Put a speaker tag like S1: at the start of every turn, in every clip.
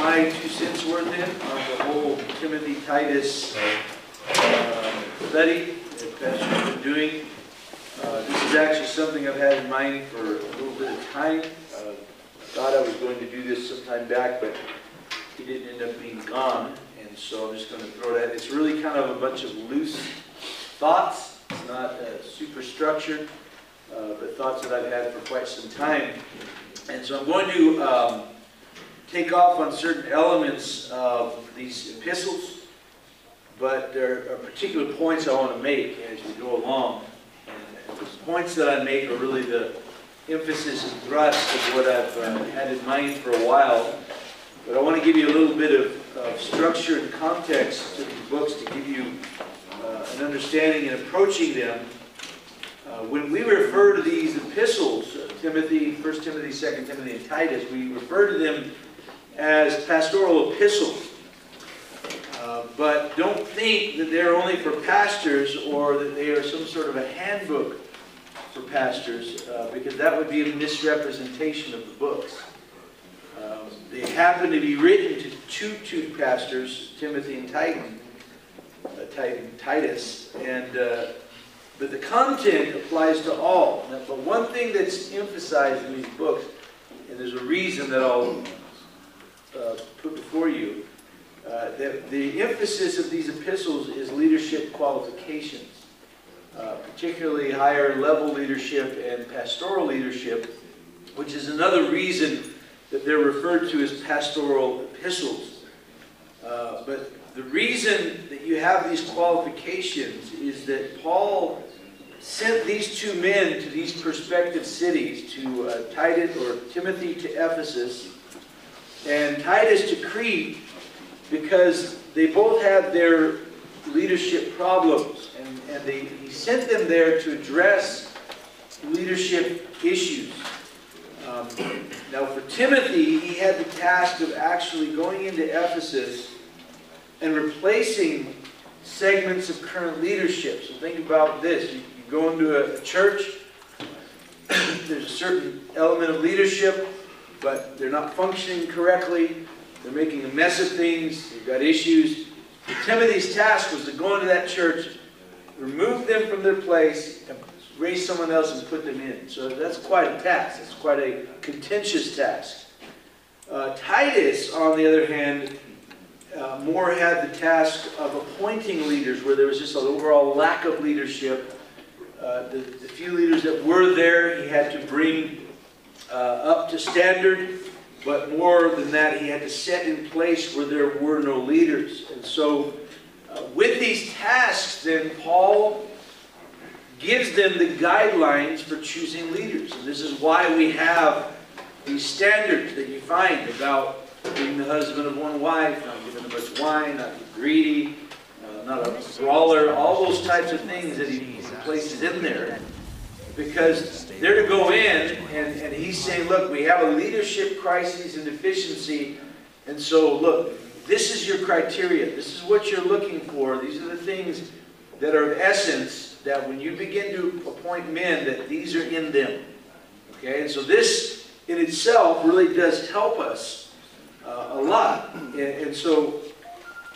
S1: my 2 cents worth in on the whole Timothy Titus study that Pastor's been doing. This is actually something I've had in mind for a little bit of time. I thought I was going to do this sometime back, but he didn't end up being gone, and so I'm just going to throw that. It's really kind of a bunch of loose thoughts. It's not super structured, but thoughts that I've had for quite some time. And so I'm going to take off on certain elements of these epistles, but there are particular points I want to make as we go along. And the points that I make are really the emphasis and thrust of what I've had in mind for a while. But I want to give you a little bit of structure and context to these books to give you an understanding in approaching them. When we refer to these epistles, Timothy, 1 Timothy, 2 Timothy, and Titus, we refer to them as pastoral epistles. But don't think that they're only for pastors or that they are some sort of a handbook for pastors, because that would be a misrepresentation of the books. They happen to be written to two pastors, Timothy and Titus, and but the content applies to all. Now, but one thing that's emphasized in these books, and there's a reason that I'll put before you, that the emphasis of these epistles is leadership qualifications, particularly higher level leadership and pastoral leadership, which is another reason that they're referred to as pastoral epistles. But the reason that you have these qualifications is that Paul sent these two men to these prospective cities, to Titus or Timothy to Ephesus and Titus to Crete, because they both had their leadership problems, and he sent them there to address leadership issues. Now for Timothy, he had the task of actually going into Ephesus and replacing segments of current leadership. So think about this. You go into a church, there's a certain element of leadership, but they're not functioning correctly. They're making a mess of things. They've got issues. Timothy's task was to go into that church, remove them from their place, and raise someone else and put them in. So that's quite a task. It's quite a contentious task. Titus, on the other hand, more had the task of appointing leaders, where there was just an overall lack of leadership. The few leaders that were there, he had to bring up to standard, but more than that, he had to set in place where there were no leaders. And so, with these tasks, then Paul gives them the guidelines for choosing leaders. And this is why we have these standards that you find about being the husband of one wife, not giving them much wine, not being greedy, not a brawler, all those types of things that he places in there. Because they're to go in, and he's saying, look, we have a leadership crisis and deficiency, and so look, this is your criteria. This is what you're looking for. These are the things that are of essence, that when you begin to appoint men, that these are in them. Okay, and so this in itself really does help us a lot. And so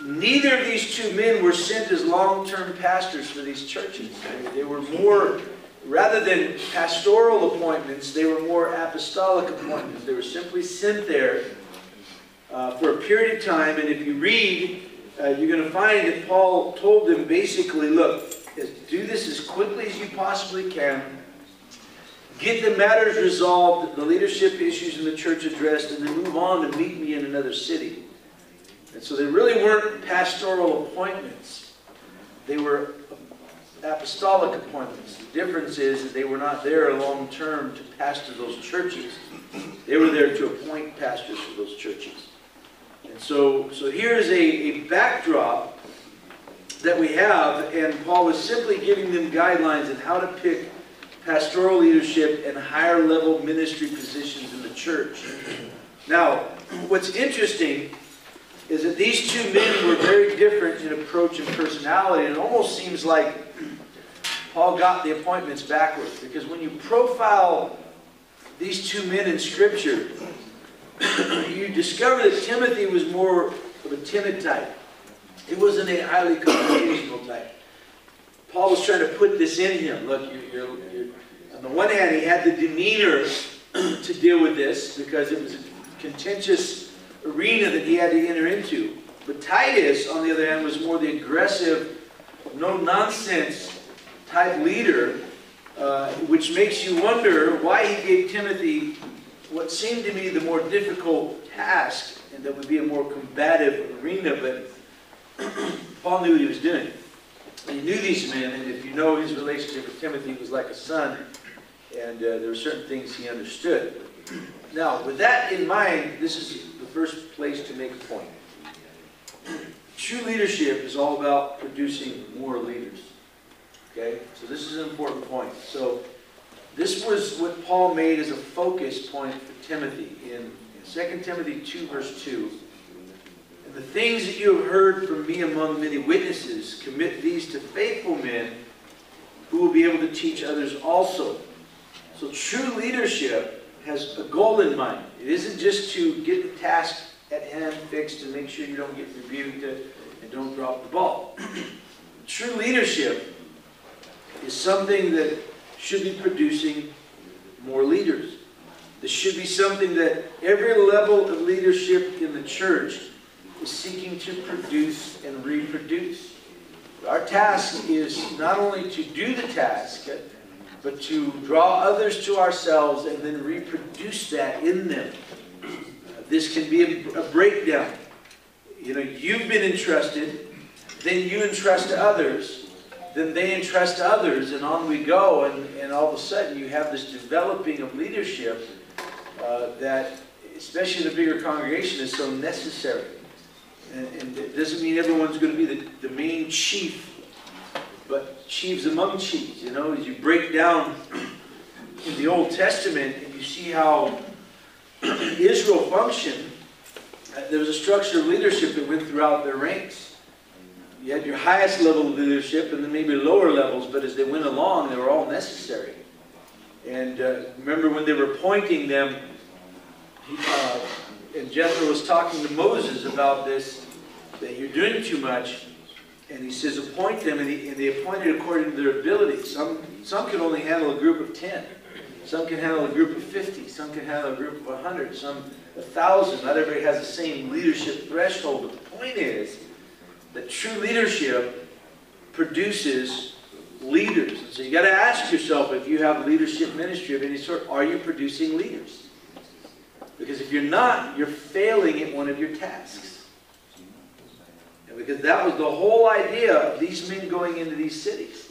S1: neither of these two men were sent as long-term pastors for these churches. They were more, rather than pastoral appointments, they were more apostolic appointments. They were simply sent there for a period of time. And if you read, you're going to find that Paul told them basically, look, do this as quickly as you possibly can. Get the matters resolved, the leadership issues in the church addressed, and then move on to meet me in another city. And so they really weren't pastoral appointments. They were apostolic appointments. The difference is that they were not there long term to pastor those churches. They were there to appoint pastors for those churches. And so here's a backdrop that we have, and Paul was simply giving them guidelines on how to pick pastoral leadership and higher level ministry positions in the church. Now, what's interesting is that these two men were very different in approach and personality, and it almost seems like Paul got the appointments backwards, because when you profile these two men in Scripture, you discover that Timothy was more of a timid type. He wasn't a highly confrontational type. Paul was trying to put this in him. Look, on the one hand, he had the demeanor to deal with this because it was a contentious arena that he had to enter into. But Titus, on the other hand, was more the aggressive, no-nonsense type leader, which makes you wonder why he gave Timothy what seemed to me the more difficult task, and that would be a more combative arena, but Paul knew what he was doing. And he knew these men, and if you know his relationship with Timothy, it was like a son, and there were certain things he understood. Now, with that in mind, this is the first place to make a point. True leadership is all about producing more leaders. Okay? So this is an important point. So this was what Paul made as a focus point for Timothy in 2 Timothy 2, verse 2. And the things that you have heard from me among many witnesses, commit these to faithful men who will be able to teach others also. So true leadership has a goal in mind. It isn't just to get the task at hand fixed and make sure you don't get rebuked and don't drop the ball. True leadership is something that should be producing more leaders. This should be something that every level of leadership in the church is seeking to produce and reproduce. Our task is not only to do the task, but to draw others to ourselves and then reproduce that in them. This can be a breakdown. You know, you've been entrusted, then you entrust to others, then they entrust to others, and on we go, and all of a sudden you have this developing of leadership that, especially in a bigger congregation, is so necessary. And it doesn't mean everyone's going to be the main chief, but chiefs among chiefs. You know, as you break down in the Old Testament and you see how Israel functioned, there was a structure of leadership that went throughout their ranks. You had your highest level of leadership and then maybe lower levels, but as they went along, they were all necessary. And remember when they were appointing them, and Jethro was talking to Moses about this, that you're doing too much, and he says appoint them, and they appointed according to their ability. Some can only handle a group of 10. Some can handle a group of 50. Some can handle a group of 100. Some 1,000. Not everybody has the same leadership threshold. But the point is that true leadership produces leaders. And so you got to ask yourself, if you have leadership ministry of any sort, are you producing leaders? Because if you're not, you're failing at one of your tasks. And because that was the whole idea of these men going into these cities.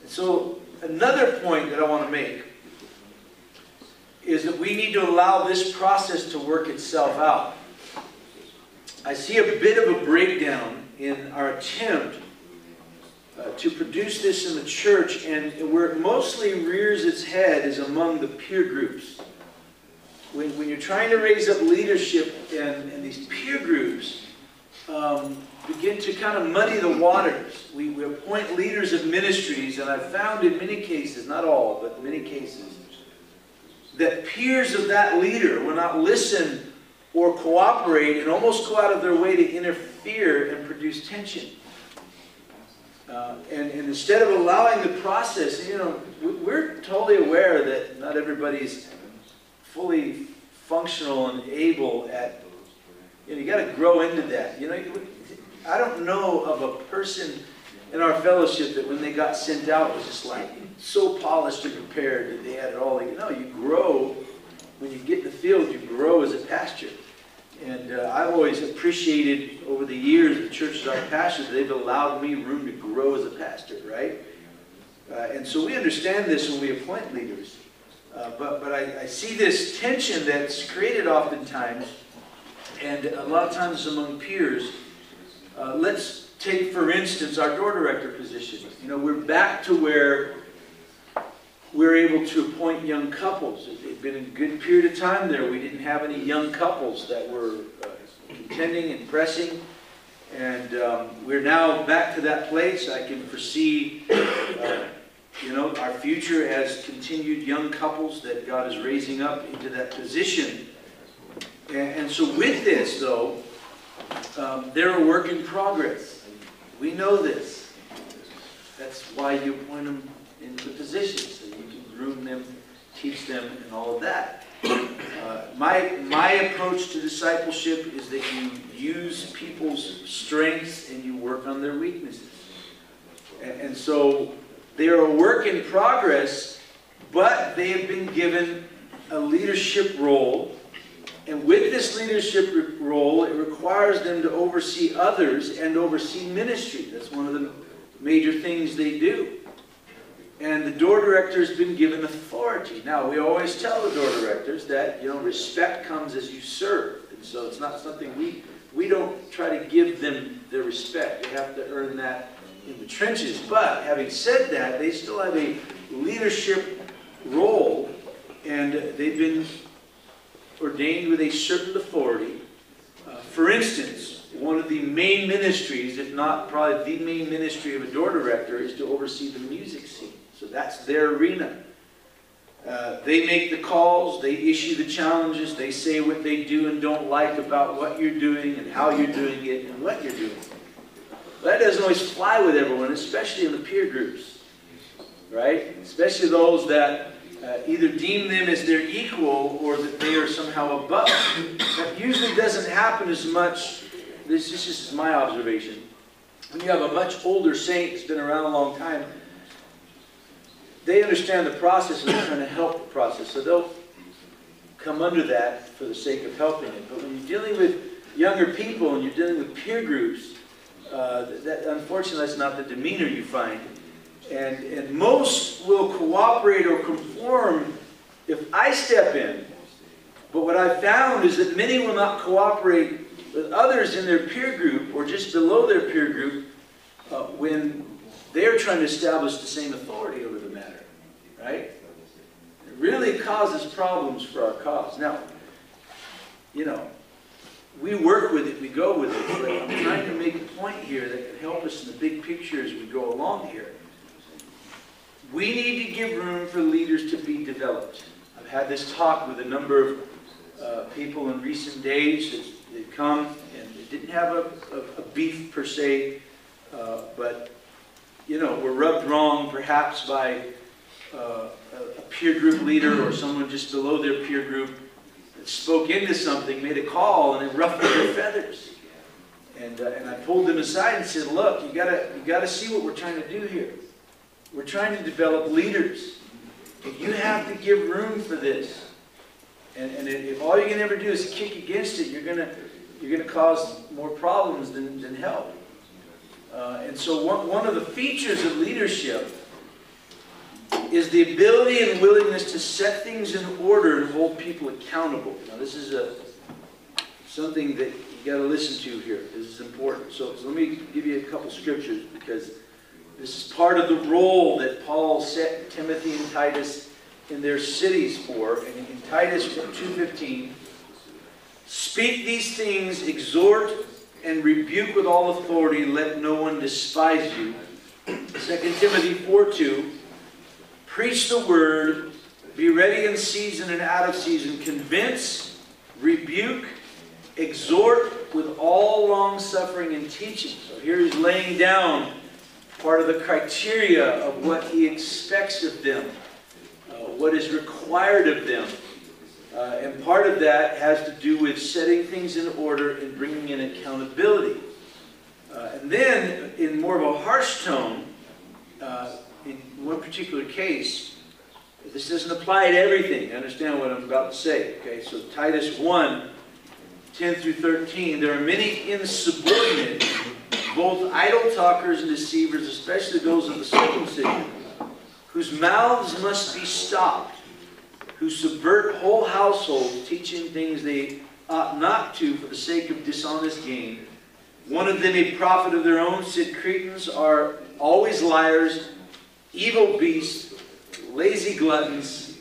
S1: And so another point that I want to make is that we need to allow this process to work itself out. I see a bit of a breakdown in our attempt to produce this in the church, and where it mostly rears its head is among the peer groups. When you're trying to raise up leadership and these peer groups begin to kind of muddy the waters. We appoint leaders of ministries, and I've found in many cases, not all, but in many cases, that peers of that leader will not listen or cooperate and almost go out of their way to interfere and produce tension. And instead of allowing the process, you know, we're totally aware that not everybody's fully functional and able at, you know, you got to grow into that. You know, I don't know of a person in our fellowship that when they got sent out was just like so polished and prepared that they had it all. You know, you grow when you get in the field. You grow as a pastor, and I've always appreciated over the years the churches I've pastored, they've allowed me room to grow as a pastor, right? And so we understand this when we appoint leaders. But I see this tension that's created oftentimes, and a lot of times among peers. Let's take, for instance, our door director position. You know, we're back to where we're able to appoint young couples. It's been a good period of time there. We didn't have any young couples that were contending and pressing. And we're now back to that place. I can foresee you know, our future as continued young couples that God is raising up into that position. And so with this, though, they're a work in progress. We know this. That's why you appoint them into positions, so you can groom them, teach them, and all of that. My approach to discipleship is that you use people's strengths and you work on their weaknesses. And so they are a work in progress, but they have been given a leadership role. And with this leadership role, it requires them to oversee others and oversee ministry. That's one of the major things they do. And the door director has been given authority. Now, we always tell the door directors that, respect comes as you serve. And so it's not something we don't try to give them their respect. They have to earn that in the trenches. But having said that, they still have a leadership role, and they've been ordained with a certain authority. For instance, one of the main ministries, if not probably the main ministry of a door director, is to oversee the music scene. So that's their arena. They make the calls, they issue the challenges, they say what they do and don't like about what you're doing and how you're doing it and what you're doing. But that doesn't always fly with everyone, especially in the peer groups, right? Especially those that either deem them as their equal or that they are somehow above. That usually doesn't happen as much. This is just my observation. When you have a much older saint that's been around a long time, they understand the process and they're trying to help the process. So they'll come under that for the sake of helping it. But when you're dealing with younger people and you're dealing with peer groups, unfortunately that's not the demeanor you find. And most will cooperate or conform if I step in. But what I've found is that many will not cooperate with others in their peer group or just below their peer group when they're trying to establish the same authority over the matter. Right? It really causes problems for our cause. Now, we work with it, we go with it, but I'm trying to make a point here that can help us in the big picture as we go along here. We need to give room for leaders to be developed. I've had this talk with a number of people in recent days that come, and they didn't have a beef per se, but were rubbed wrong perhaps by a peer group leader or someone just below their peer group that spoke into something, made a call, and it ruffled their feathers. And I pulled them aside and said, look, you gotta see what we're trying to do here. We're trying to develop leaders. And you have to give room for this. And if all you can ever do is kick against it, you're gonna cause more problems than help. And so one of the features of leadership is the ability and willingness to set things in order and hold people accountable. Now this is something that you got to listen to here. This is important. So let me give you a couple scriptures because this is part of the role that Paul set Timothy and Titus in their cities for. And in Titus 2:15, speak these things, exhort and rebuke with all authority, let no one despise you. 2 Timothy 4:2, preach the word, be ready in season and out of season, convince, rebuke, exhort with all long suffering and teaching. So here he's laying down part of the criteria of what he expects of them, what is required of them. And part of that has to do with setting things in order and bringing in accountability. And then, in more of a harsh tone, in one particular case, this doesn't apply to everything. Understand what I'm about to say. Okay, so Titus 1:10-13, there are many insubordinate, both idle talkers and deceivers, especially those of the circumcision, whose mouths must be stopped, who subvert whole households, teaching things they ought not to for the sake of dishonest gain. One of them, a prophet of their own, said, Cretans are always liars, evil beasts, lazy gluttons.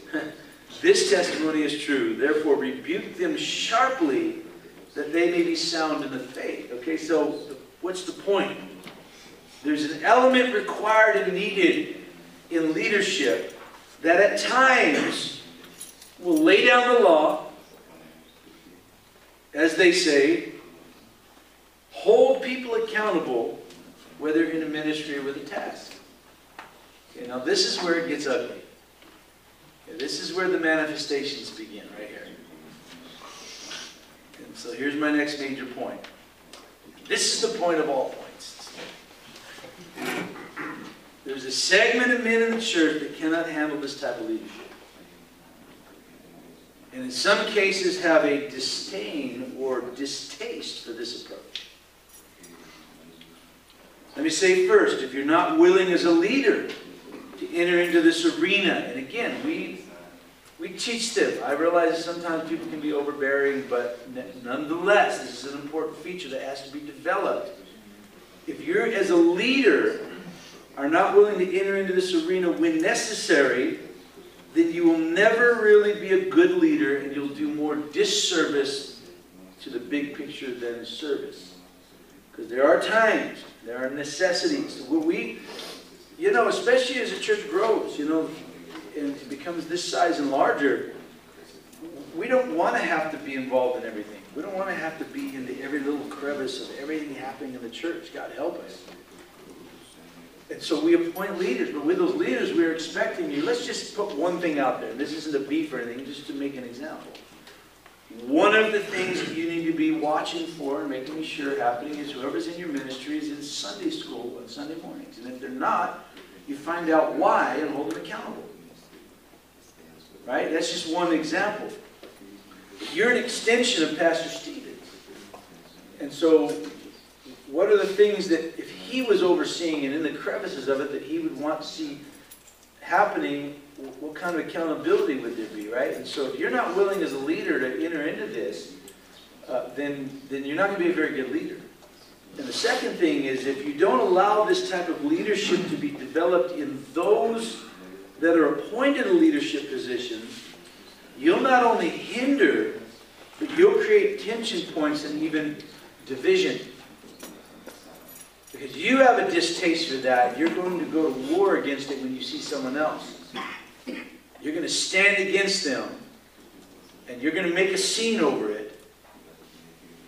S1: This testimony is true. Therefore, rebuke them sharply, that they may be sound in the faith. Okay, so what's the point? There's an element required and needed in leadership that at times will lay down the law, as they say, hold people accountable, whether in a ministry or with a task. Okay, now this is where it gets ugly. Okay, this is where the manifestations begin, right here. And so here's my next major point. This is the point of all points. There's a segment of men in the church that cannot handle this type of leadership. And in some cases have a disdain or distaste for this approach. Let me say first, if you're not willing as a leader to enter into this arena, and again, we teach them. I realize that sometimes people can be overbearing, but nonetheless, this is an important feature that has to be developed. If you're, as a leader, are not willing to enter into this arena when necessary, then you will never really be a good leader, and you'll do more disservice to the big picture than service. Because there are times, there are necessities. We, especially as the church grows, and it becomes this size and larger, we don't want to have to be involved in everything. We don't want to have to be into every little crevice of everything happening in the church. God help us. And so we appoint leaders, but with those leaders, we're expecting you. Let's just put one thing out there. This isn't a beef or anything, just to make an example. One of the things that you need to be watching for and making sure happening is whoever's in your ministry is in Sunday school on Sunday mornings. And if they're not, you find out why and hold them accountable. Right? That's just one example. You're an extension of Pastor Stevens. And so, what are the things that, if he was overseeing and in the crevices of it, that he would want to see happening, what kind of accountability would there be, right? And so if you're not willing as a leader to enter into this, then you're not going to be a very good leader. And the second thing is, if you don't allow this type of leadership to be developed in those that are appointed in leadership positions, you'll not only hinder, but you'll create tension points and even division. Because you have a distaste for that, you're going to go to war against it when you see someone else. You're going to stand against them, and you're going to make a scene over it.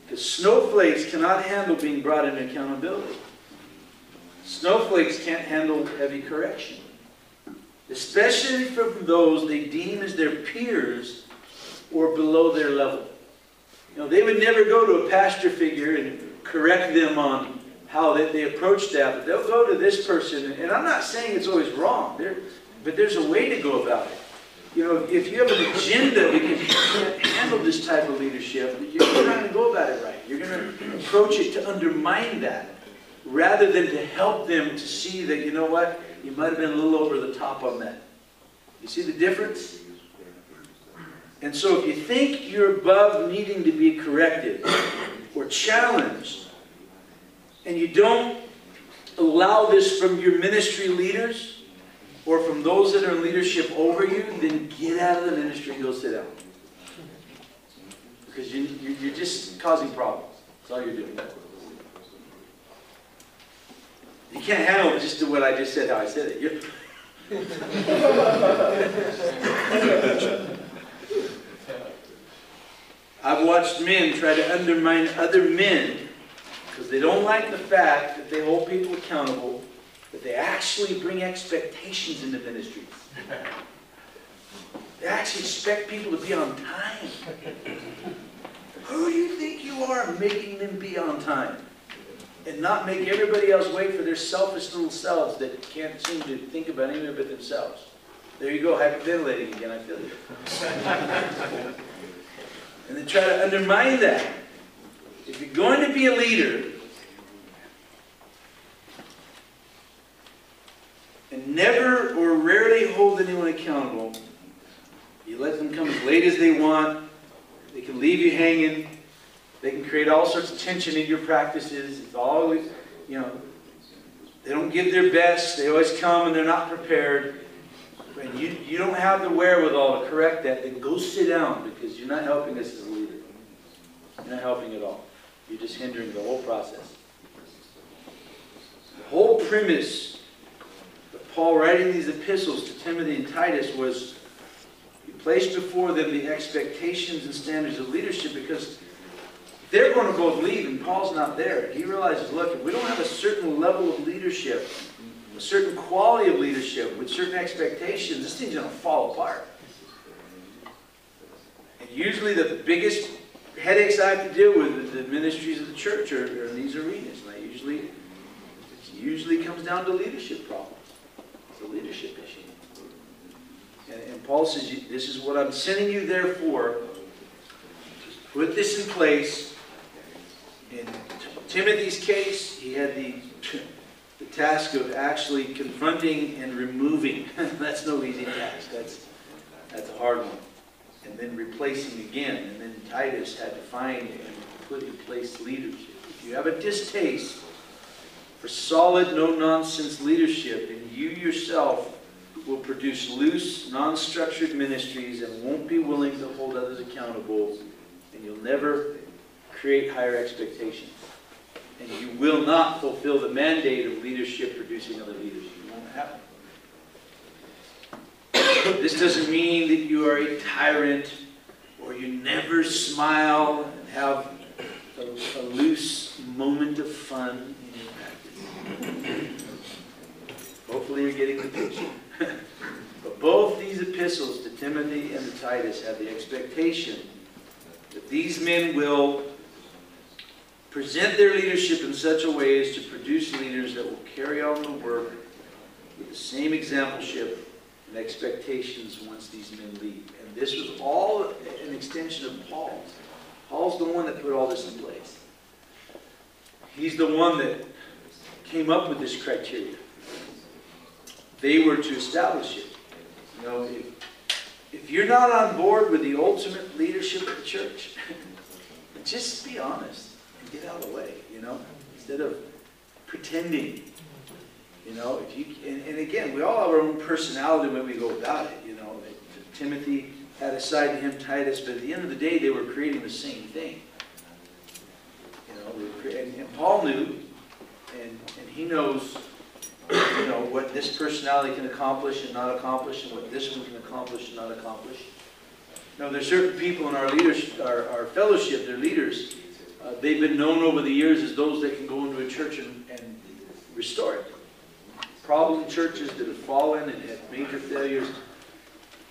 S1: Because snowflakes cannot handle being brought into accountability. Snowflakes can't handle heavy correction. Especially from those they deem as their peers or below their level. They would never go to a pastor figure and correct them on how they approach that, but they'll go to this person, and I'm not saying it's always wrong, but there's a way to go about it. If you have an agenda because you can't handle this type of leadership, you're not going to go about it right. You're going to approach it to undermine that, rather than to help them to see that, you know what, you might have been a little over the top on that. You see the difference? And so if you think you're above needing to be corrected or challenged, and you don't allow this from your ministry leaders or from those that are in leadership over you, then get out of the ministry and go sit down. Because you're just causing problems. That's all you're doing. You can't handle it, just do what I just said, how I said it. I've watched men try to undermine other men because they don't like the fact that they hold people accountable, that they actually bring expectations into ministries. They actually expect people to be on time. Who do you think you are making them be on time? And not make everybody else wait for their selfish little selves that can't seem to think about anything but themselves. There you go, hyperventilating again, I feel you. And then try to undermine that. If you're going to be a leader, and never or rarely hold anyone accountable, you let them come as late as they want, they can leave you hanging, they can create all sorts of tension in your practices. It's always, they don't give their best, they always come and they're not prepared. And you don't have the wherewithal to correct that, then go sit down, because you're not helping us as a leader. You're not helping at all. You're just hindering the whole process. The whole premise of Paul writing these epistles to Timothy and Titus was he placed before them the expectations and standards of leadership, because they're going to both leave, and Paul's not there. He realizes, look, if we don't have a certain level of leadership, a certain quality of leadership, with certain expectations, this thing's going to fall apart. And usually the biggest headaches I have to deal with in the ministries of the church are in these arenas. And it usually comes down to leadership problems. It's a leadership issue. And Paul says, this is what I'm sending you there for. Just put this in place. In Timothy's case, he had the task of actually confronting and removing. That's no easy task. That's a hard one. And then replacing again. And then Titus had to find and put in place leadership. If you have a distaste for solid, no-nonsense leadership, and you yourself will produce loose, non-structured ministries and won't be willing to hold others accountable, and you'll never create higher expectations. And you will not fulfill the mandate of leadership producing other leaders. It won't happen. This doesn't mean that you are a tyrant or you never smile and have a loose moment of fun in your practice. Hopefully you're getting the picture. But both these epistles to Timothy and to Titus have the expectation that these men will present their leadership in such a way as to produce leaders that will carry on the work with the same exampleship and expectations once these men leave. And this was all an extension of Paul's. Paul's the one that put all this in place. He's the one that came up with this criteria. They were to establish it. You know, if you're not on board with the ultimate leadership of the church, just be honest and get out of the way, you know, instead of pretending. You know, if you, and again, we all have our own personality when we go about it. You know, Timothy had a side to him, Titus, but at the end of the day, they were creating the same thing. You know, and Paul knew, and he knows, you know, what this personality can accomplish and not accomplish, and what this one can accomplish and not accomplish. You know, there's certain people in our leadership, our fellowship, they're leaders. They've been known over the years as those that can go into a church and restore it. Problem churches that have fallen and had major failures,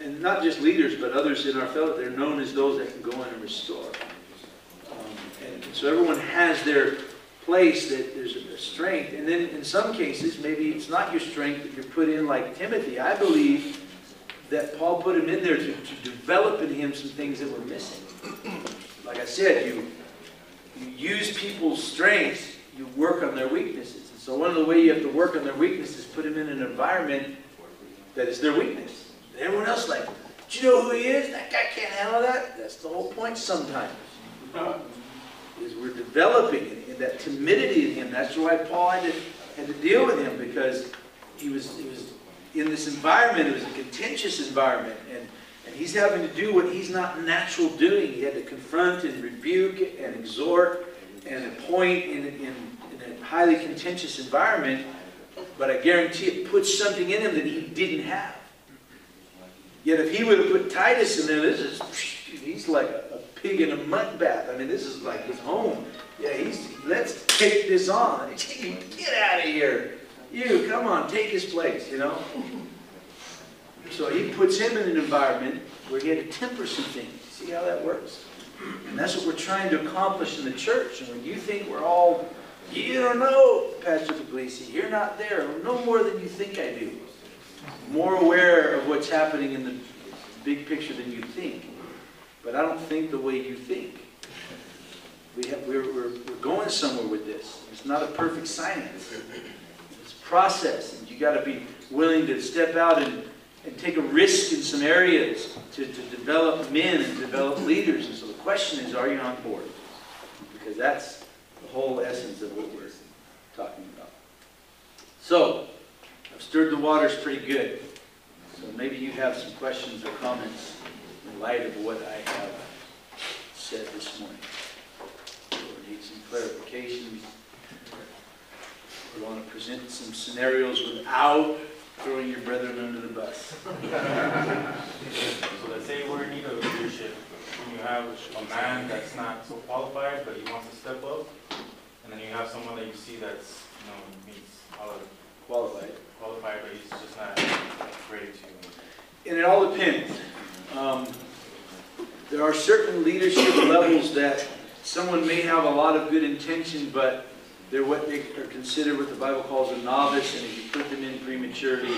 S1: and not just leaders, but others in our fellowship, they're known as those that can go in and restore. And so everyone has their place that there's a strength, and then in some cases, maybe it's not your strength that you're put in like Timothy. I believe that Paul put him in there to develop in him some things that were missing. Like I said, you use people's strengths, you work on their weaknesses. So one of the ways you have to work on their weaknesses is put them in an environment that is their weakness. And everyone else like, do you know who he is? That guy can't handle that. That's the whole point sometimes. Is we're developing that timidity in him. That's why Paul had to deal with him, because he was in this environment. It was a contentious environment, and he's having to do what he's not natural doing. He had to confront and rebuke and exhort and appoint in a highly contentious environment, but I guarantee it puts something in him that he didn't have. Yet if he would have put Titus in there, he's like a pig in a mud bath. I mean, this is like his home. Yeah, let's take this on. Get out of here. You, come on, take his place, you know. So he puts him in an environment where he had to temper some things. See how that works? And that's what we're trying to accomplish in the church. And when you think we're all, you don't know, Pastor Pugliese, you're not there. No more than you think I do. More aware of what's happening in the big picture than you think. But I don't think the way you think. We're going somewhere with this. It's not a perfect science. It's a process. And you got to be willing to step out and take a risk in some areas to develop men and develop leaders. And so the question is, are you on board? Because that's the whole essence of what we're talking about. So, I've stirred the waters pretty good. So maybe you have some questions or comments in light of what I have said this morning. Or need some clarifications. We want to present some scenarios without throwing your brethren under the bus.
S2: So let's say we're in need of leadership. when you have a man that's not so qualified, but he wants to step up, and then you have someone that you see that's, meets all of qualified, but he's just not ready to.
S1: And it all depends. There are certain leadership levels that someone may have a lot of good intention, but they're what they are considered what the Bible calls a novice, and if you put them in prematurely,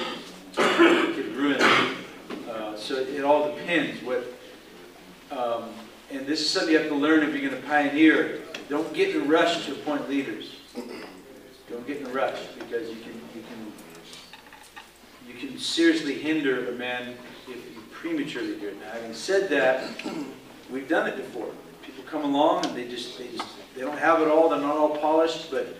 S1: it could ruin them. So it all depends. And this is something you have to learn if you're going to pioneer. Don't get in a rush to appoint leaders. Don't get in a rush, because you can seriously hinder a man if you prematurely do it. Now, having said that, we've done it before. People come along and they don't have it all. They're not all polished, but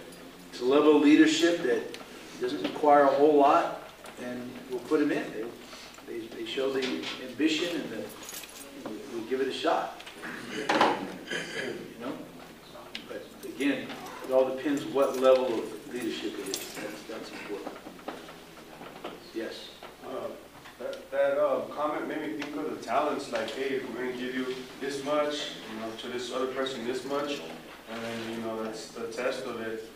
S1: it's a level of leadership that doesn't require a whole lot, and we'll put them in. They show the ambition, and we give it a shot. But again, it all depends what level of leadership it is. That's important. Yes.
S3: That comment made me think of the talents. Like, hey, we're going to give you this much, to this other person this much, and then that's the test of it,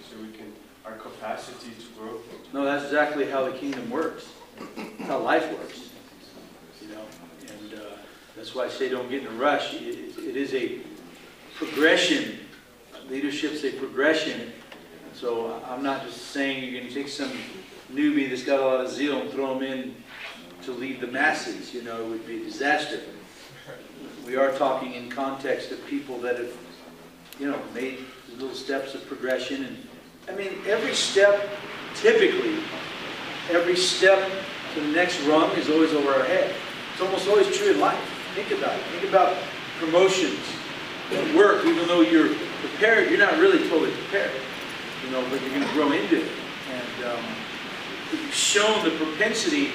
S3: so we can our capacity to grow.
S1: No, that's exactly how the kingdom works. That's how life works. And that's why I say don't get in a rush. It is a progression. Leadership's a progression. So I'm not just saying you're going to take some newbie that's got a lot of zeal and throw them in to lead the masses. It would be a disaster. We are talking in context of people that have, made little steps of progression. And I mean, every step, typically, every step to the next rung is always over our head. It's almost always true in life. Think about it. Think about promotions at work. Even though you're prepared, you're not really totally prepared. But you're going to grow into it. And you've shown the propensity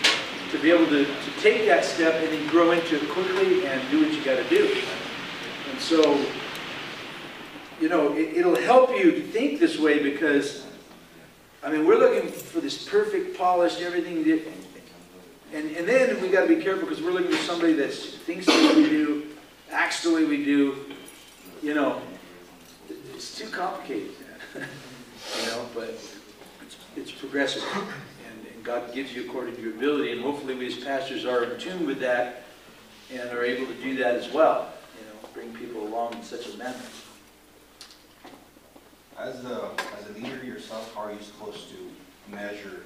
S1: to be able to take that step and then grow into it quickly and do what you got to do. And so, it'll help you to think this way, because, I mean, we're looking for this perfect, polished, everything. And then we got to be careful, because we're looking for somebody that thinks the way we do, acts the way we do. It's too complicated. But it's progressive. And God gives you according to your ability, and hopefully we as pastors are in tune with that and are able to do that as well. Bring people along in such a manner.
S4: As a leader yourself, how are you supposed to measure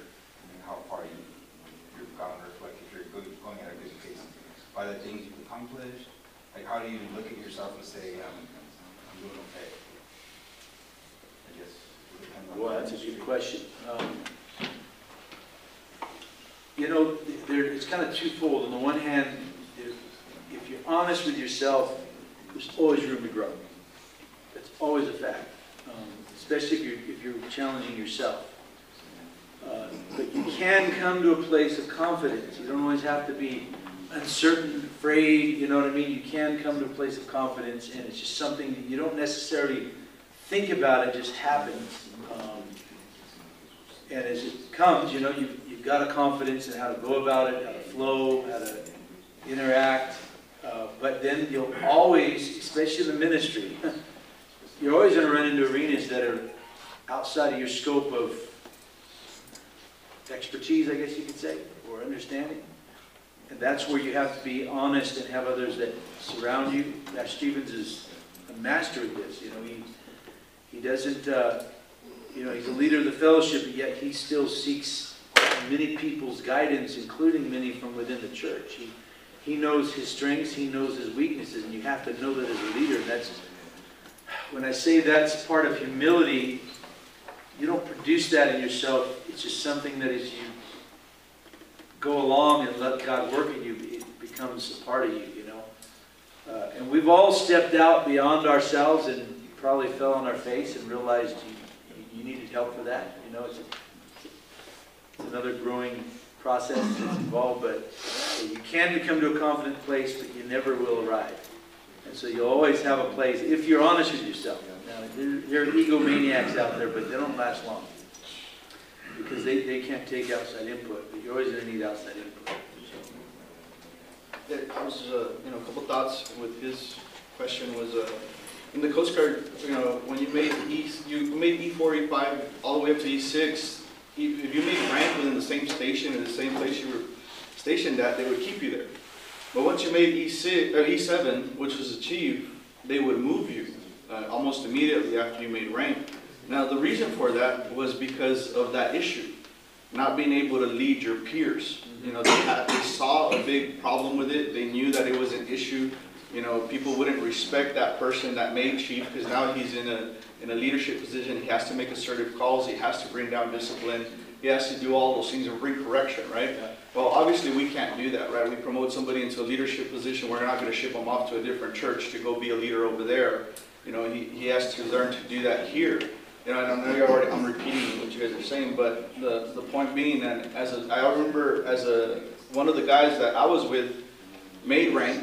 S4: how far you've gone, or like if you're going at a good pace? By the things you've accomplished? Like, how do you look at yourself and say, I'm doing okay? I guess it depends on.
S1: Well, that's a good question. It's kind of twofold. On the one hand, if you're honest with yourself, there's always room to grow. That's always a fact, especially if you're challenging yourself. But you can come to a place of confidence. You don't always have to be uncertain, afraid, you know what I mean? You can come to a place of confidence, and it's just something that you don't necessarily think about. It just happens. And as it comes, you've got a confidence in how to go about it, how to flow, how to interact. But then you'll always, especially in the ministry, you're always going to run into arenas that are outside of your scope of expertise, I guess you could say, or understanding. And that's where you have to be honest and have others that surround you. Pastor Stevens is a master of this. He doesn't, he's a leader of the fellowship, but yet he still seeks many people's guidance, including many from within the church. He knows his strengths, he knows his weaknesses, and you have to know that as a leader. That's, when I say that's part of humility, you don't produce that in yourself. It's just something that as you go along and let God work in you, it becomes a part of you, And we've all stepped out beyond ourselves and probably fell on our face and realized you needed help for that. It's another growing process that's involved, but you can become to a confident place, but you never will arrive. And so you'll always have a place, if you're honest with yourself. Now, there are egomaniacs out there, but they don't last long, because they can't take outside input, but you're always going to need outside input.
S5: I was, you know, a couple thoughts with his question was, in the Coast Guard, you know, when you made you made E4, E5, all the way up to E6, if you made rank within the same station or the same place you were stationed at, they would keep you there. But once you made E6 or E7, which was achieved, they would move you almost immediately after you made rank. Now, the reason for that was because of that issue, not being able to lead your peers. You know, they saw a big problem with it. They knew that it was an issue. You know, people wouldn't respect that person that made chief because now he's in a leadership position. He has to make assertive calls. He has to bring down discipline. He has to do all those things and bring correction, right? Well, obviously we can't do that, right? We promote somebody into a leadership position. We're not going to ship them off to a different church to go be a leader over there. You know, he has to learn to do that here. You know, I don't know, I'm repeating what you guys are saying, but the point being that I remember one of the guys that I was with made rank,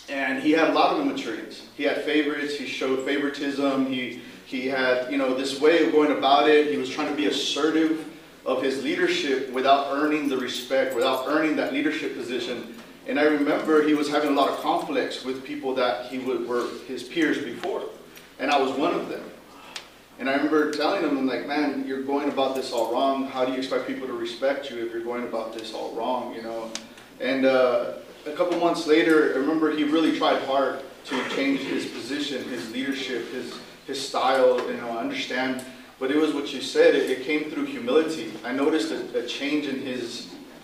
S5: and he had a lot of immaturities. He had favorites, he showed favoritism, he had, you know, this way of going about it. He was trying to be assertive of his leadership without earning the respect, without earning that leadership position. And I remember he was having a lot of conflicts with people that were his peers before, and I was one of them. And I remember telling him, I'm like, man, you're going about this all wrong. How do you expect people to respect you if you're going about this all wrong, you know? And a couple months later, I remember he really tried hard to change his position, his leadership, his style, you know, I understand. But it was what you said, it came through humility. I noticed a change in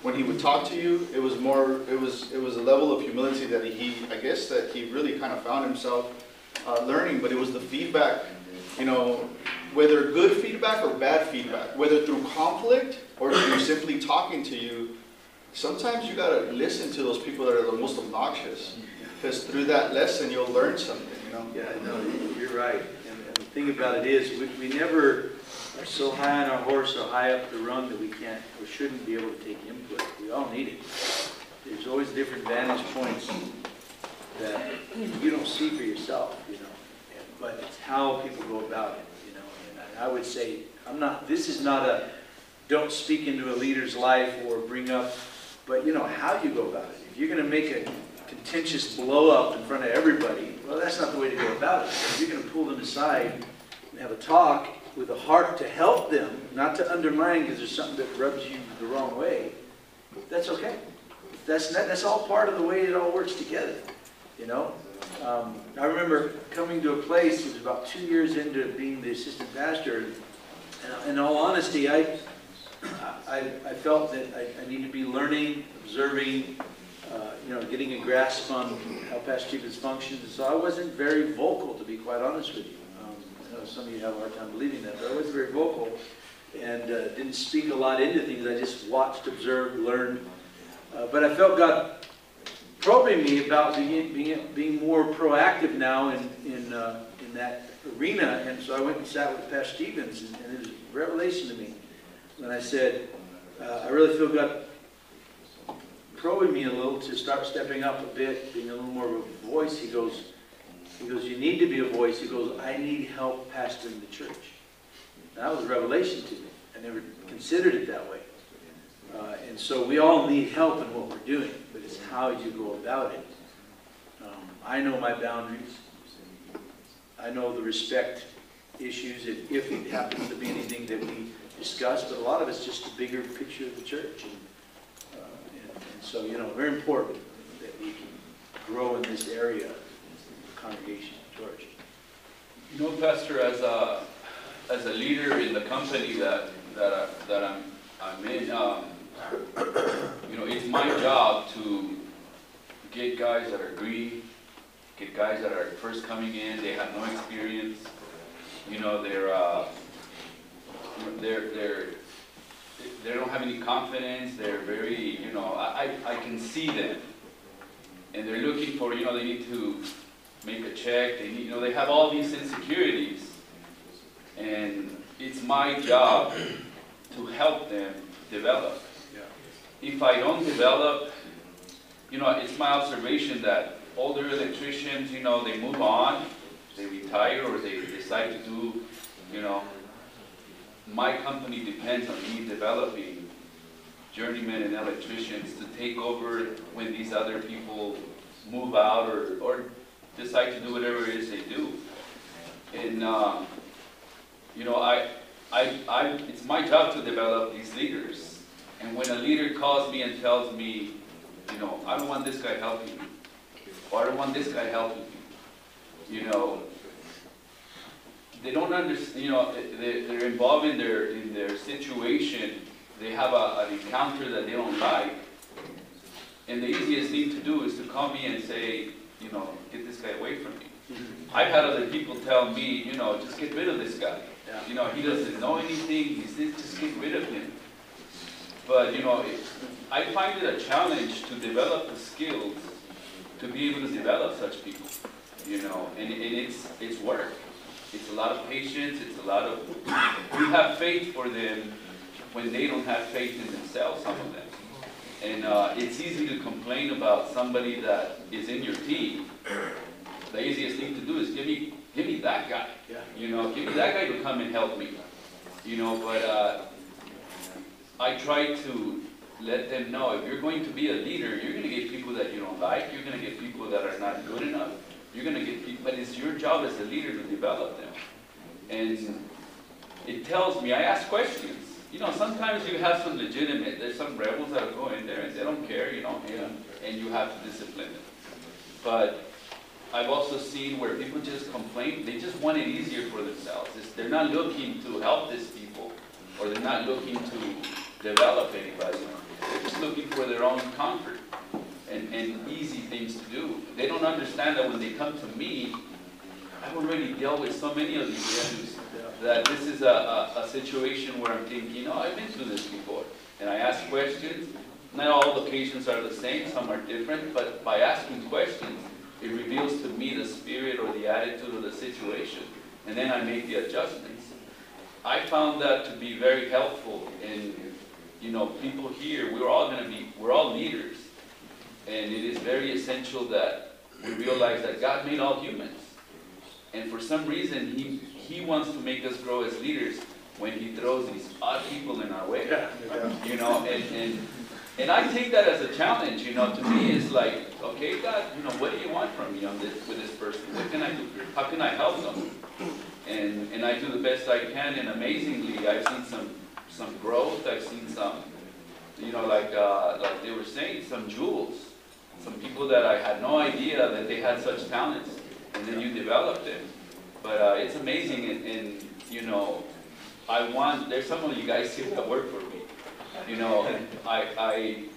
S5: when he would talk to you, it was a level of humility that I guess that he really kind of found himself learning, but it was the feedback. You know, whether good feedback or bad feedback, whether through conflict or through simply talking to you, sometimes you gotta listen to those people that are the most obnoxious, because through that lesson you'll learn something, you know?
S1: Yeah, no, you're right. And the thing about it is, we never are so high on our horse or high up the rung that we can't or shouldn't be able to take input. We all need it. There's always different vantage points that you don't see for yourself, you know. But it's how people go about it, you know. And I would say, this is not a don't speak into a leader's life or bring up, but you know, how you go about it. If you're going to make a contentious blow up in front of everybody, well, that's not the way to go about it. If you're going to pull them aside and have a talk with a heart to help them, not to undermine because there's something that rubs you the wrong way, that's okay. That's all part of the way it all works together, you know. I remember coming to a place, it was about 2 years into being the assistant pastor, and in all honesty, I felt that I needed to be learning, observing, you know, getting a grasp on how Pastor Stevens functions, and so I wasn't very vocal, to be quite honest with you. I know some of you have a hard time believing that, but I wasn't very vocal, and didn't speak a lot into things. I just watched, observed, learned, but I felt God probing me about being more proactive now in that arena, and so I went and sat with Pastor Stevens, and it was a revelation to me when I said, I really feel God probing me a little to start stepping up a bit, being a little more of a voice. He goes, you need to be a voice. He goes, I need help pastoring the church. And that was a revelation to me. I never considered it that way. And so we all need help in what we're doing, but it's how you go about it. I know my boundaries. I know the respect issues, if it happens to be anything that we discuss, but a lot of it's just a bigger picture of the church. And so, you know, very important that we can grow in this area of the congregation, George.
S6: You know, Pastor, as a leader in the company that I'm in, you know, it's my job to get guys that are green, get guys that are first coming in, they have no experience, you know, they don't have any confidence, they're very, you know, I can see them, and they're looking for, you know, they need to make a check, they need, you know, they have all these insecurities, and it's my job to help them develop. If I don't develop, you know, it's my observation that older electricians, you know, they move on, they retire, or they decide to do, you know, my company depends on me developing journeymen and electricians to take over when these other people move out or decide to do whatever it is they do. And, you know, it's my job to develop these leaders. And when a leader calls me and tells me, you know, I don't want this guy helping me, or I don't want this guy helping me, you know, they don't understand, you know, they're involved in their situation, they have an encounter that they don't like, and the easiest thing to do is to call me and say, you know, get this guy away from me. I've had other people tell me, you know, just get rid of this guy. You know, he doesn't know anything, just get rid of him. But, you know, I find it a challenge to develop the skills to be able to develop such people, you know, and it's work. It's a lot of patience, it's a lot of, you have faith for them when they don't have faith in themselves, some of them. And it's easy to complain about somebody that is in your team. The easiest thing to do is give me that guy. You know, give me that guy to come and help me. You know, but I try to let them know if you're going to be a leader, you're going to get people that you don't like, you're going to get people that are not good enough, you're going to get people, but it's your job as a leader to develop them. And it tells me, I ask questions. You know, sometimes you have some legitimate, there's some rebels that go in there and they don't care, you know, and you have to discipline them. But I've also seen where people just complain, they just want it easier for themselves. They're not looking to help these people, or they're not looking to develop anybody. They're just looking for their own comfort and easy things to do. They don't understand that when they come to me, I've already dealt with so many of these issues that this is a situation where I'm thinking, oh, I've been through this before. And I ask questions. Not all locations are the same, some are different, but by asking questions, it reveals to me the spirit or the attitude of the situation. And then I make the adjustments. I found that to be very helpful. And, you know, people here, we're all leaders. And it is very essential that we realize that God made all humans. And for some reason, He wants to make us grow as leaders when He throws these odd people in our way. You know, and I take that as a challenge. You know, to me, it's like, okay, God, you know, what do you want from me on this with this person? What can I do? How can I help them? And I do the best I can. And amazingly, I've seen some growth. I've seen some, you know, like they were saying, some jewels. Some people that I had no idea that they had such talents, and then you develop them. But it's amazing, and you know, there's some of you guys here that work for me. You know,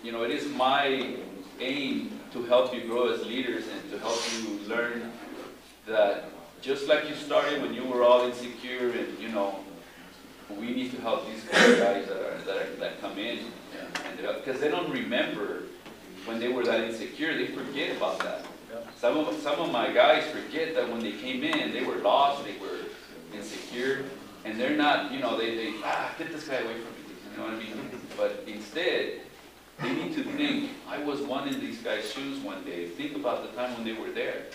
S6: you know, it is my aim to help you grow as leaders and to help you learn that just like you started when you were all insecure, and you know, we need to help these guys that come in, and because they don't remember when they were that insecure. They forget about that. Some of my guys forget that when they came in, they were lost, they were insecure, and they're not, you know, they get this guy away from me, you know what I mean? But instead, they need to think, I was one in these guys' shoes one day. Think about the time when they were there,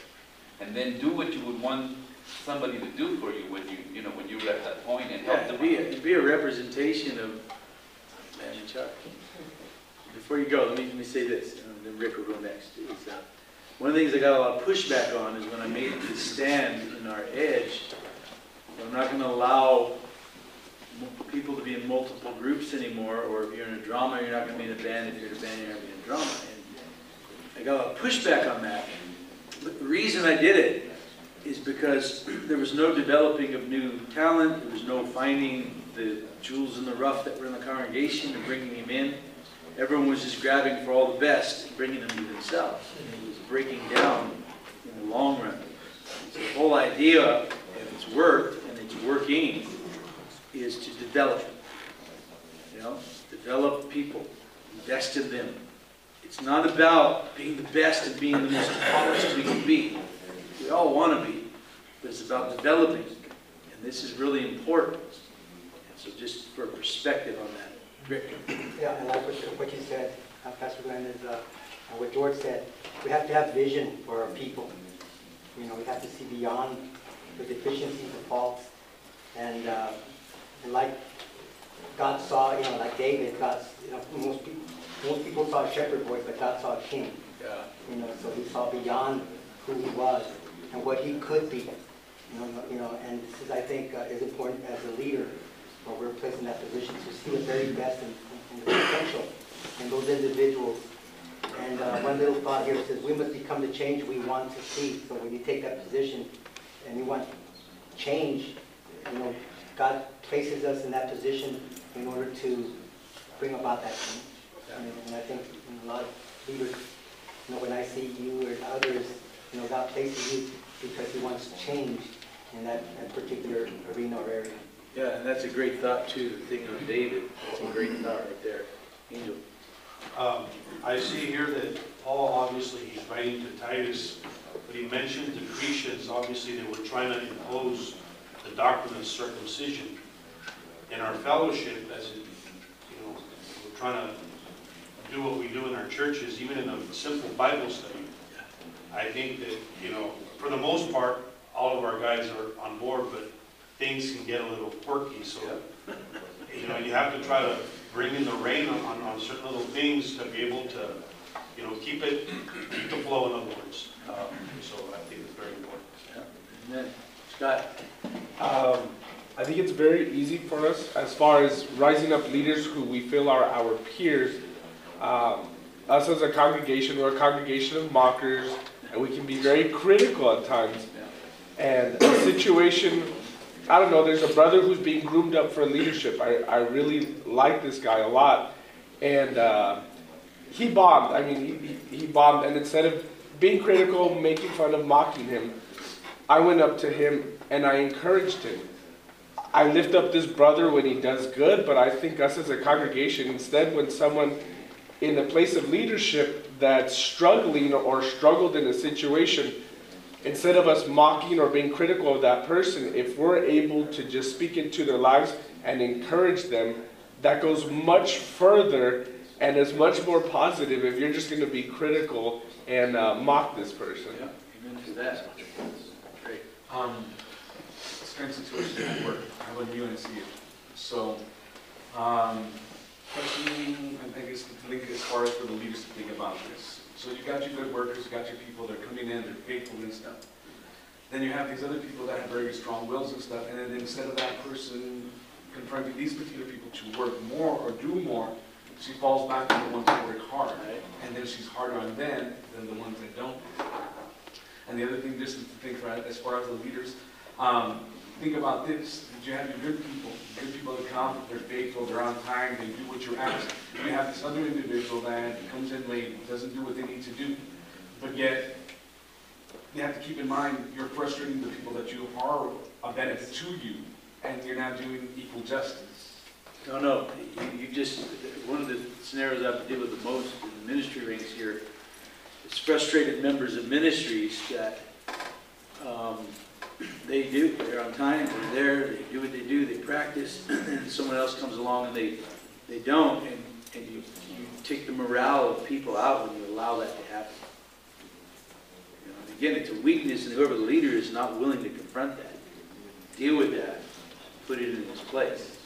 S6: and then do what you would want somebody to do for you when you know, when you were at that point, and help them.
S1: Be a representation of, man, Chuck. Before you go, let me say this, and then Rick will go next. One of the things I got a lot of pushback on is when I made the stand in our edge, I'm not going to allow people to be in multiple groups anymore, or if you're in a drama, you're not going to be in a band. If you're in a band, you're not going to be in a drama. And I got a lot of pushback on that. But the reason I did it is because there was no developing of new talent. There was no finding the jewels in the rough that were in the congregation and bringing them in. Everyone was just grabbing for all the best and bringing them to themselves. And it was breaking down in the long run. So the whole idea, if it's worked and it's working, is to develop. You know, develop people, invest in them. It's not about being the best and being the most polished we can be. We all want to be, but it's about developing. And this is really important. And so just for perspective on that. Rick.
S7: Yeah, and like what you said, Pastor Glenn, is and what George said, we have to have vision for our people. You know, we have to see beyond the deficiencies and faults. And like God saw, you know, like David, most people saw a shepherd boy, but God saw a king.
S1: Yeah.
S7: You know, so he saw beyond who he was and what he could be. And this is, I think, is important as a leader, where we're placed in that position to see the very best in the potential in those individuals. And one little thought here says, we must become the change we want to see. So when you take that position and you want change, God places us in that position in order to bring about that change. And I think a lot of leaders, when I see you or others, God places you because he wants change in that particular arena or area.
S1: Yeah, and that's a great thought too, the thing on David. That's a great thought right there. Angel.
S8: I see here that Paul, obviously, he's writing to Titus, but he mentioned the Grecians. Obviously, they were trying to impose the doctrine of circumcision. In our fellowship, we're trying to do what we do in our churches, even in a simple Bible study. I think that, for the most part, all of our guys are on board, but things can get a little quirky. So, you have to try to bring in the rein on certain little things to be able to, keep the flow, in other words. So I think it's very important.
S1: Yeah. And then, Scott.
S9: I think it's very easy for us as far as rising up leaders who we feel are our peers. Us as a congregation, we're a congregation of mockers, and we can be very critical at times. And a situation, I don't know, there's a brother who's being groomed up for leadership. I really like this guy a lot. And he bombed. I mean, he bombed. And instead of being critical, making fun of, mocking him, I went up to him and I encouraged him. I lift up this brother when he does good, but I think us as a congregation, instead when someone in the place of leadership that's struggling or struggled in a situation, instead of us mocking or being critical of that person, if we're able to just speak into their lives and encourage them, that goes much further and is much more positive if you're just going to be critical and mock this person.
S1: Yeah, amen to that. Great.
S10: Same situation at work. I wouldn't you and see it. So, questioning, I guess the link as far as for the leaders to think about this. So you got your good workers, you got your people, they're coming in, they're faithful and stuff. Then you have these other people that have very strong wills and stuff, and then instead of that person confronting these particular people to work more or do more, she falls back on the ones that work hard. And then she's harder on them than the ones that don't. And the other thing, just to think about as far as the leaders, think about this. Did you have your good people that come, they're faithful, they're on time, they do what you're asked. You have this other individual that comes in late, doesn't do what they need to do, but yet you have to keep in mind you're frustrating the people that you are a benefit to you, and you're not doing equal justice.
S1: No, you just, one of the scenarios I have to deal with the most in the ministry ranks here is frustrated members of ministries that they're on time, they're there, they do what they do, they practice, and someone else comes along and they don't, and you take the morale of people out when you allow that to happen. And again, it's a weakness, and whoever the leader is not willing to confront that, deal with that, put it in its place.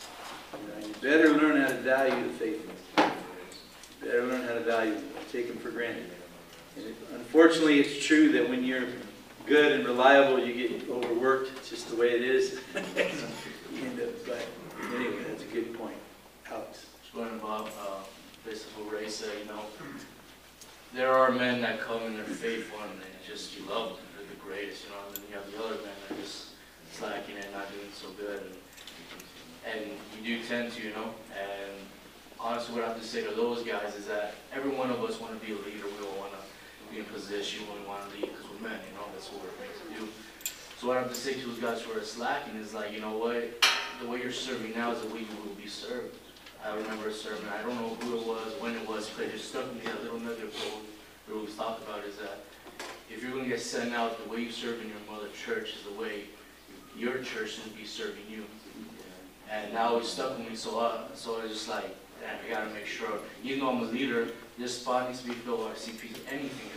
S1: You better learn how to value the faithful. You better learn how to value them, take them for granted. And unfortunately, it's true that when you're good and reliable, you get overworked. It's just the way it is. But anyway, that's a good point. Alex.
S11: Just going about physical race, there are men that come and they're faithful and you love them. They're the greatest, and then you have the other men that are just slacking and not doing so good. And you do tend to, and honestly what I have to say to those guys is that every one of us want to be a leader. We all want to be in position, we want to lead because we're men, that's what we're made to do. So what I have to say to those guys who are slacking is like, you know what, the way you're serving now is the way you will be served. I remember a sermon, I don't know who it was, when it was, but it just struck me, a little nugget of what we always talked about is that if you're going to get sent out, the way you serve in your mother church is the way your church should be serving you. And now it's stuck with me, so I was just like, damn, I got to make sure, even though I'm a leader, this spot needs to be filled by CPs, anything,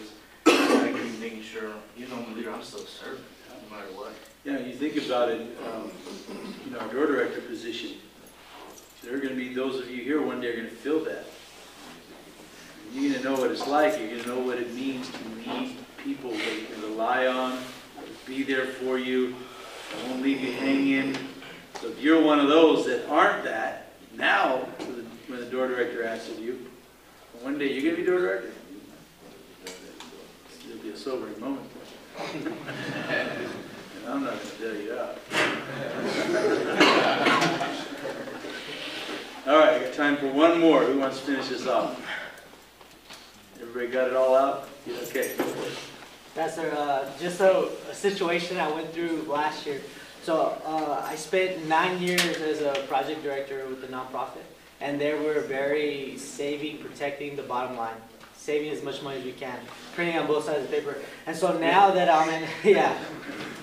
S11: because I got to keep making sure, even though I'm a leader, I'm still serving, no matter what.
S1: Yeah, you think about it, our door director position, There are going to be those of you here one day are going to feel that. You're going to know what it's like. You're going to know what it means to lead people that you can rely on, be there for you, that won't leave you hanging. So if you're one of those that aren't that, now, when the door director asks of you, one day you're going to be door director. It'll be a sobering moment. And I'm not going to tell you that. All right, I got time for one more. Who wants to finish this off? Everybody got it all out? Yeah, okay, go for it.
S12: Pastor, just a situation I went through last year. So I spent 9 years as a project director with the nonprofit, and there we're very saving, protecting the bottom line, saving as much money as we can, printing on both sides of the paper. And so now that I'm in, yeah,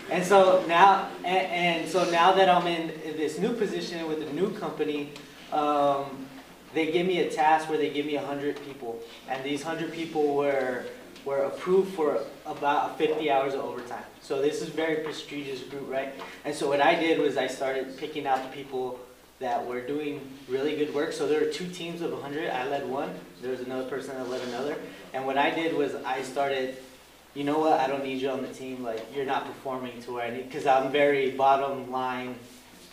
S12: and so now that I'm in this new position with a new company, they give me a task where they give me 100 people, and these 100 people were approved for about 50 hours of overtime. So this is a very prestigious group, right? And so what I did was I started picking out the people that were doing really good work. So there were 2 teams of 100. I led one. There was another person that led another. And what I did was I started, you know what, I don't need you on the team. Like, you're not performing to where I need, because I'm very bottom line.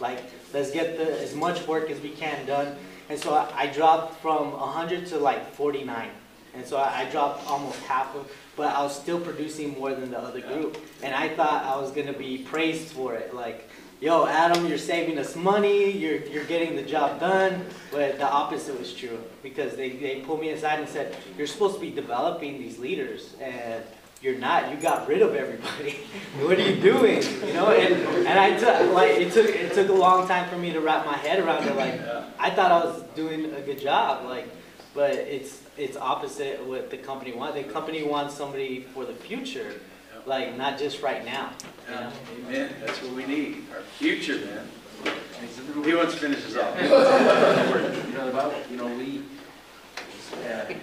S12: Like, let's get as much work as we can done. And so I dropped from 100 to like 49. And so I dropped almost half of, but I was still producing more than the other group. And I thought I was going to be praised for it. Like, yo, Adam, you're saving us money, you're getting the job done. But the opposite was true, because they pulled me aside and said, you're supposed to be developing these leaders, and you're not. You got rid of everybody. What are you doing? You know, and I took, like, it took a long time for me to wrap my head around it. Like, I thought I was doing a good job, like, but it's opposite of what the company wants. The company wants somebody for the future, like, not just right now. You know?
S1: Amen. That's what we need. Our future, man. He wants to finish this off.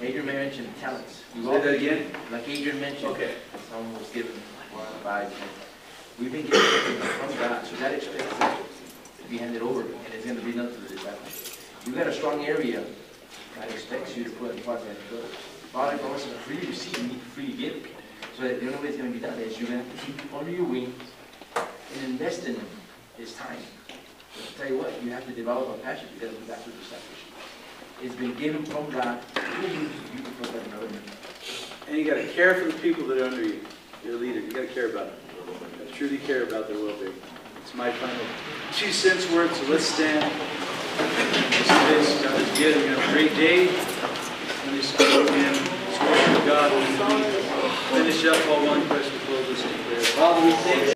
S13: Adrian mentioned talents.
S1: Say that again?
S13: Like Adrian mentioned.
S1: Okay.
S13: Someone was given advice. We've been given something from God, so that expects us to be handed over, and it's going to be done through the disciples. You got a strong area, God expects you to put in part of it. God promises to freely receive, you need to freely give. So the only way it's going to be done is you're going to have to keep people under your wing and invest in them. It's time. But I'll tell you what, you have to develop a passion, because that's what discipleship. It's been given from God. You can put that in another man.
S1: And you got to care for the people that are under you. You're a leader. You got to care about them. You got to truly care about their well-being. It's my final 2 cents worth. So let's stand. God is good. We're going to have a great day. Let me go again. Scripture of God. We'll finish up all one question. Close this in prayer. Father, we thank you.